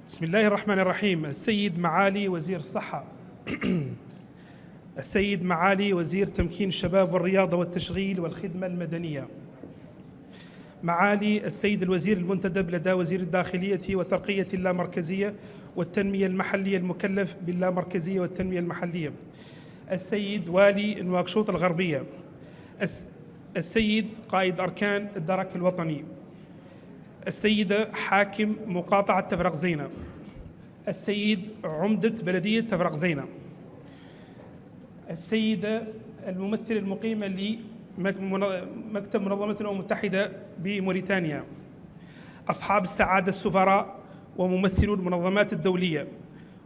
بسم الله الرحمن الرحيم. السيد معالي وزير الصحة، السيد معالي وزير تمكين الشباب والرياضة والتشغيل والخدمة المدنية، معالي السيد الوزير المنتدب لدى وزير الداخلية وترقية اللامركزية والتنمية المحلية المكلف باللامركزية والتنمية المحلية، السيد والي نواكشوط الغربية، السيد قائد أركان الدرك الوطني، السيدة حاكم مقاطعة تفرق زينة، السيد عمدة بلدية تفرق زينة، السيدة الممثلة المقيمة لمكتب منظمة الأمم المتحدة بموريتانيا، أصحاب السعادة السفراء وممثلو المنظمات الدولية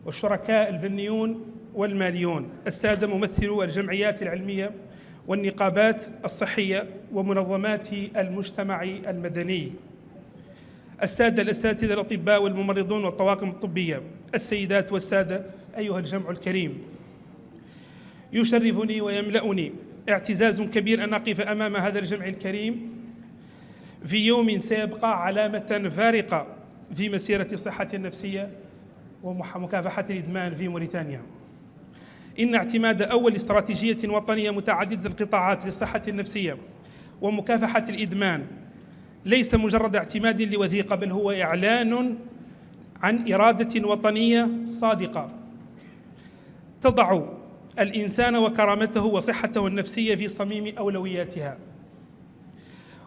والشركاء الفنيون والماليون، السادة ممثلو الجمعيات العلمية والنقابات الصحية ومنظمات المجتمع المدني، السادة الأساتذة الأطباء والممرضون والطواقم الطبية، السيدات والسادة أيها الجمع الكريم، يشرفني ويملأني اعتزاز كبير أن أقف أمام هذا الجمع الكريم في يوم سيبقى علامة فارقة في مسيرة الصحة النفسية ومكافحة الإدمان في موريتانيا. إن اعتماد أول استراتيجية وطنية متعددة القطاعات للصحة النفسية ومكافحة الإدمان ليس مجرد اعتماد لوثيقة، بل هو إعلان عن إرادة وطنية صادقة تضع الإنسان وكرامته وصحته النفسية في صميم أولوياتها،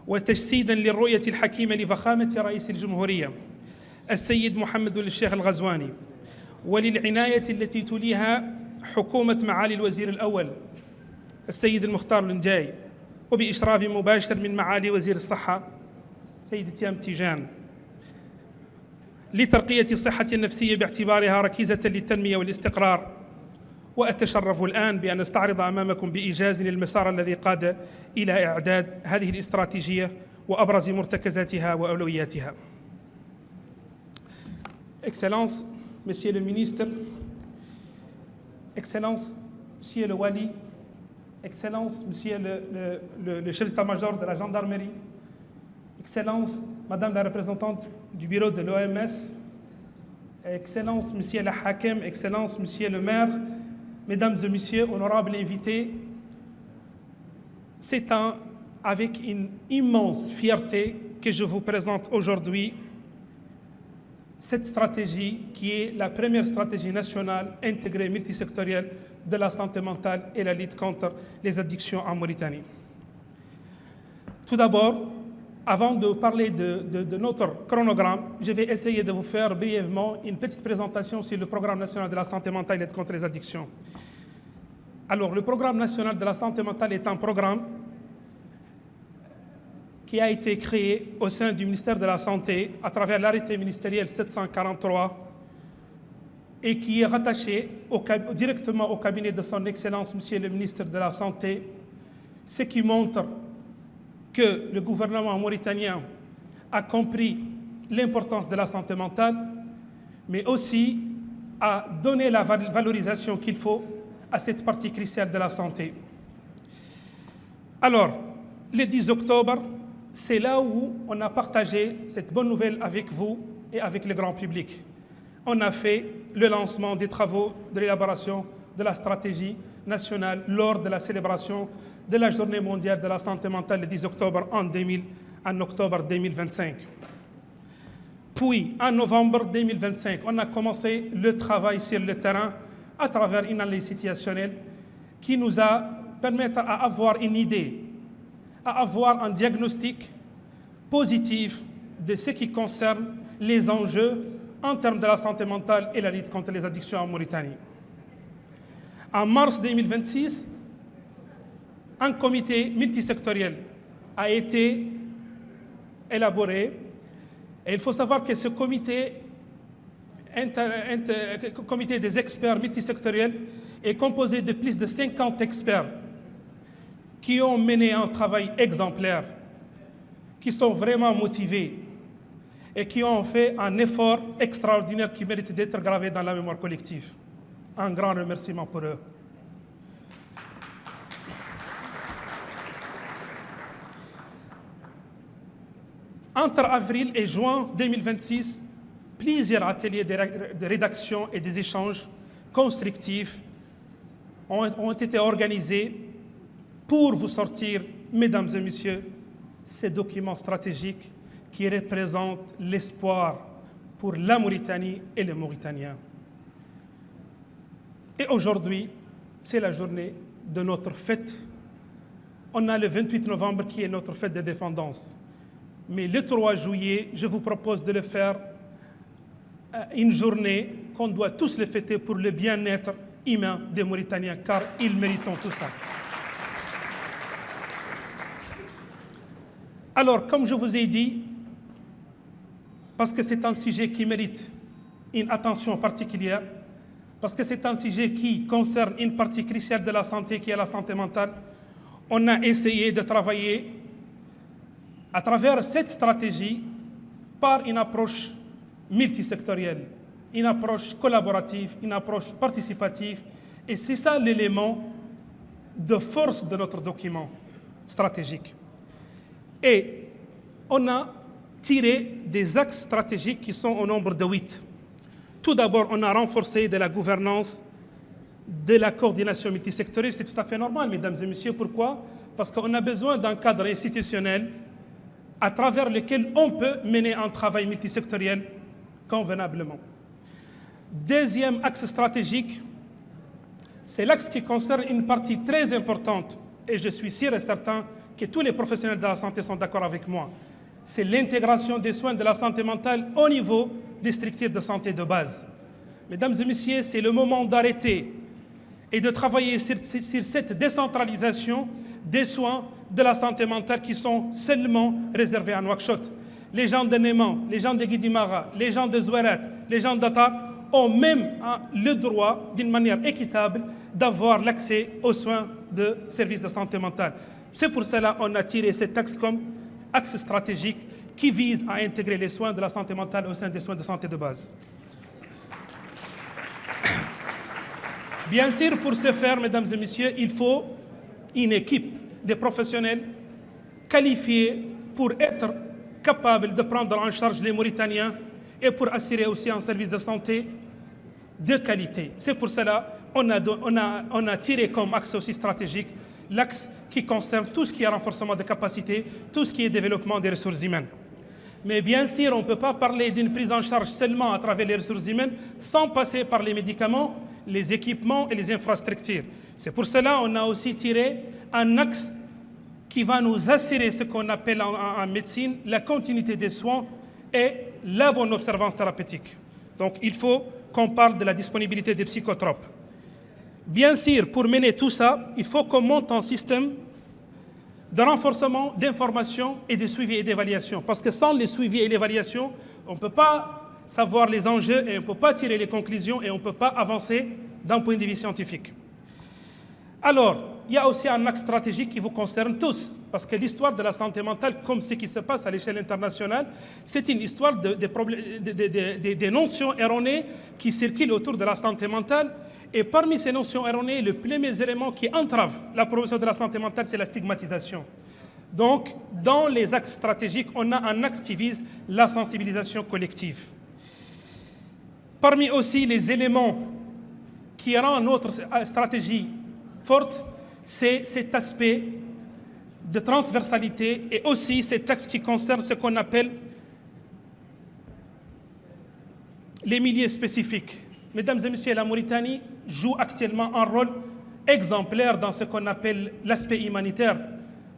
وتجسيداً للرؤية الحكيمة لفخامة رئيس الجمهورية السيد محمد الشيخ الغزواني، وللعناية التي تليها حكومة معالي الوزير الأول السيد المختار النجاي، وبإشراف مباشر من معالي وزير الصحة سيد تيام تيجان، لترقية الصحة النفسية باعتبارها ركيزة للتنمية والاستقرار. وأتشرف الآن بأن أستعرض أمامكم بإيجاز المسار الذي قاد إلى إعداد هذه الاستراتيجية وأبرز مرتكزاتها وأولوياتها. Excellence, Monsieur le Ministre, Excellence, Monsieur le Wali, Excellence, Monsieur le chef d'état-major de la gendarmerie, Excellence, Madame la représentante du bureau de l'OMS, Excellence, Monsieur le Hakem, Excellence, Monsieur le maire, Mesdames et Messieurs, honorables invités, c'est avec une immense fierté que je vous présente aujourd'hui cette stratégie qui est la première stratégie nationale intégrée multisectorielle de la santé mentale et la lutte contre les addictions en Mauritanie. Tout d'abord, avant de parler de notre chronogramme, je vais essayer de vous faire brièvement une petite présentation sur le Programme national de la santé mentale et lutte contre les addictions. Alors, le Programme national de la santé mentale est un programme qui a été créé au sein du ministère de la Santé à travers l'arrêté ministériel 743 et qui est rattaché directement au cabinet de son Excellence, Monsieur le ministre de la Santé, ce qui montre que le gouvernement mauritanien a compris l'importance de la santé mentale, mais aussi a donné la valorisation qu'il faut à cette partie cruciale de la santé. Alors, le 10 octobre, c'est là où on a partagé cette bonne nouvelle avec vous et avec le grand public. On a fait le lancement des travaux de l'élaboration de la stratégie nationale lors de la célébration de la Journée mondiale de la santé mentale le 10 octobre en octobre 2025. Puis, en novembre 2025, on a commencé le travail sur le terrain à travers une analyse situationnelle qui nous a permis à avoir une idée, à avoir un diagnostic positif de ce qui concerne les enjeux en termes de la santé mentale et la lutte contre les addictions en Mauritanie. En mars 2026, un comité multisectoriel a été élaboré et il faut savoir que ce comité des experts multisectoriels est composé de plus de 50 experts qui ont mené un travail exemplaire, qui sont vraiment motivés et qui ont fait un effort extraordinaire qui mérite d'être gravé dans la mémoire collective. Un grand remerciement pour eux. Entre avril et juin 2026, plusieurs ateliers de rédaction et des échanges constructifs ont été organisés pour vous sortir, mesdames et messieurs, ces documents stratégiques qui représentent l'espoir pour la Mauritanie et les Mauritaniens. Et aujourd'hui, c'est la journée de notre fête. On a le 28 novembre qui est notre fête de dépendance. Mais le 3 juillet, je vous propose de le faire une journée qu'on doit tous le fêter pour le bien-être humain des Mauritaniens, car ils méritent tout ça. Alors, comme je vous ai dit, parce que c'est un sujet qui mérite une attention particulière, parce que c'est un sujet qui concerne une partie cruciale de la santé, qui est la santé mentale, on a essayé de travailler à travers cette stratégie par une approche multisectorielle, une approche collaborative, une approche participative. Et c'est ça l'élément de force de notre document stratégique. Et on a tiré des axes stratégiques qui sont au nombre de 8. Tout d'abord, on a renforcé de la gouvernance, de la coordination multisectorielle. C'est tout à fait normal, mesdames et messieurs. Pourquoi? Parce qu'on a besoin d'un cadre institutionnel à travers lequel on peut mener un travail multisectoriel convenablement. Deuxième axe stratégique, c'est l'axe qui concerne une partie très importante, et je suis sûr et certain que tous les professionnels de la santé sont d'accord avec moi. C'est l'intégration des soins de la santé mentale au niveau des structures de santé de base. Mesdames et messieurs, c'est le moment d'arrêter et de travailler sur cette décentralisation des soins de la santé mentale qui sont seulement réservés à Nouakchott. Les gens de Néman, les gens de Guidimara, les gens de Zouérat, les gens d'Atar ont même le droit, d'une manière équitable, d'avoir l'accès aux soins de services de santé mentale. C'est pour cela qu'on a tiré cet axe comme axe stratégique qui vise à intégrer les soins de la santé mentale au sein des soins de santé de base. Bien sûr, pour ce faire, mesdames et messieurs, il faut une équipe de professionnels qualifiés pour être capables de prendre en charge les Mauritaniens et pour assurer aussi un service de santé de qualité. C'est pour cela qu'on a tiré comme axe aussi stratégique l'axe qui concerne tout ce qui est renforcement de capacités, tout ce qui est développement des ressources humaines. Mais bien sûr, on ne peut pas parler d'une prise en charge seulement à travers les ressources humaines sans passer par les médicaments, les équipements et les infrastructures. C'est pour cela qu'on a aussi tiré un axe qui va nous assurer ce qu'on appelle en médecine la continuité des soins et la bonne observance thérapeutique. Donc il faut qu'on parle de la disponibilité des psychotropes. Bien sûr, pour mener tout ça, il faut qu'on monte un système de renforcement d'information et de suivi et d'évaluation. Parce que sans les suivis et l'évaluation, on ne peut pas savoir les enjeux et on ne peut pas tirer les conclusions et on ne peut pas avancer d'un point de vue scientifique. Alors, il y a aussi un axe stratégique qui vous concerne tous, parce que l'histoire de la santé mentale, comme ce qui se passe à l'échelle internationale, c'est une histoire des notions erronées qui circulent autour de la santé mentale. Et parmi ces notions erronées, le premier élément qui entrave la promotion de la santé mentale, c'est la stigmatisation. Donc, dans les axes stratégiques, on a un axe qui vise la sensibilisation collective. Parmi aussi les éléments qui rendent notre stratégie forte, c'est cet aspect de transversalité et aussi cet axe qui concerne ce qu'on appelle les milieux spécifiques. Mesdames et messieurs, la Mauritanie joue actuellement un rôle exemplaire dans ce qu'on appelle l'aspect humanitaire.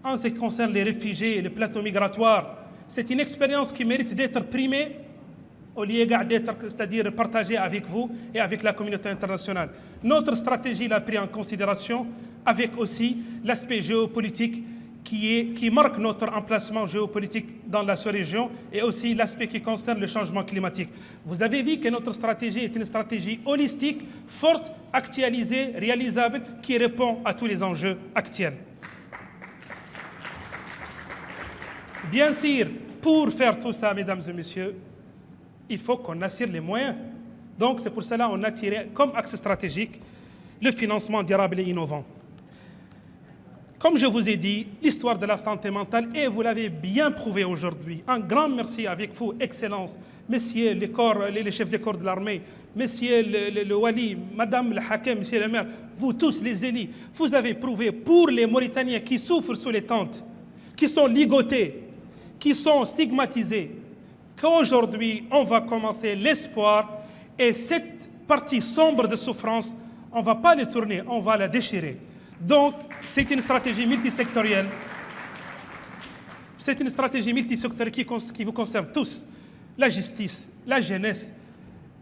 En ce qui concerne les réfugiés et les plateaux migratoires, c'est une expérience qui mérite d'être primée au lieu d'être, c'est-à-dire partagée avec vous et avec la communauté internationale. Notre stratégie l'a pris en considération avec aussi l'aspect géopolitique qui marque notre emplacement géopolitique dans la sous-région et aussi l'aspect qui concerne le changement climatique. Vous avez vu que notre stratégie est une stratégie holistique, forte, actualisée, réalisable, qui répond à tous les enjeux actuels. Bien sûr, pour faire tout ça, mesdames et messieurs, il faut qu'on assure les moyens. Donc c'est pour cela qu'on a tiré comme axe stratégique le financement durable et innovant. Comme je vous ai dit, l'histoire de la santé mentale, et vous l'avez bien prouvé aujourd'hui. Un grand merci avec vous, Excellence, messieurs les chefs des corps de l'armée, messieurs le Wali, madame le Hakem, monsieur le maire, vous tous les élus, vous avez prouvé pour les Mauritaniens qui souffrent sous les tentes, qui sont ligotés, qui sont stigmatisés, qu'aujourd'hui, on va commencer l'espoir, et cette partie sombre de souffrance, on ne va pas la tourner, on va la déchirer. Donc, c'est une stratégie multisectorielle. C'est une stratégie multisectorielle qui vous concerne tous. La justice, la jeunesse,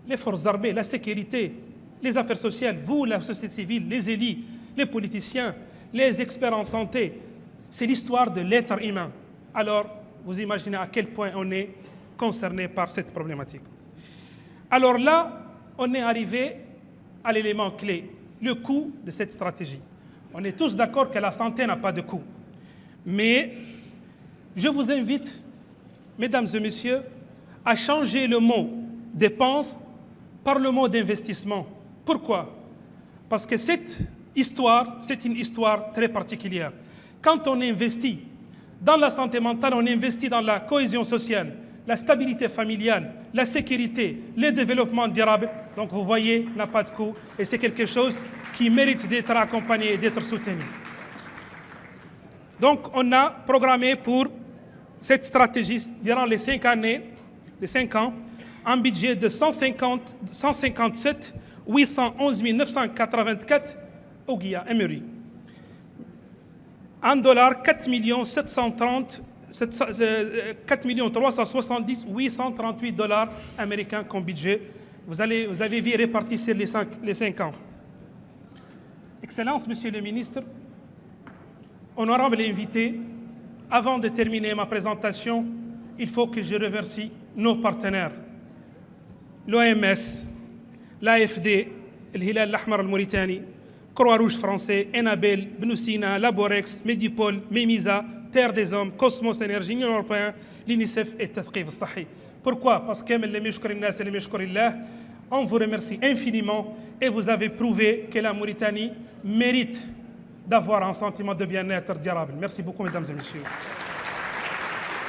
les forces armées, la sécurité, les affaires sociales, vous, la société civile, les élus, les politiciens, les experts en santé. C'est l'histoire de l'être humain. Alors, vous imaginez à quel point on est concerné par cette problématique. Alors là, on est arrivé à l'élément clé, le coût de cette stratégie. On est tous d'accord que la santé n'a pas de coût. Mais je vous invite, mesdames et messieurs, à changer le mot dépense par le mot d'investissement. Pourquoi? Parce que cette histoire, c'est une histoire très particulière. Quand on investit dans la santé mentale, on investit dans la cohésion sociale, la stabilité familiale, la sécurité, le développement durable. Donc vous voyez, n'a pas de coût et c'est quelque chose qui mérite d'être accompagné et d'être soutenu. Donc on a programmé pour cette stratégie durant les 5 ans, un budget de 157 811 984 Ouguiya Emery. En dollars, 4 370 $838 américains comme budget. Vous avez vu réparti sur les 5 ans. Excellence, Monsieur le Ministre, honorable invité, avant de terminer ma présentation, il faut que je remercie nos partenaires. L'OMS, l'AFD, le Hilal Ahmar al-Mauritani, Croix-Rouge français, Enabel, Bnoussina, Laborex, Medipol, Memisa, Terre des Hommes, Cosmos Énergie, Union Européenne, l'UNICEF et Tafqif al-Sahi. Pourquoi? Parce que on vous remercie infiniment et vous avez prouvé que la Mauritanie mérite d'avoir un sentiment de bien-être durable. Merci beaucoup, mesdames et messieurs.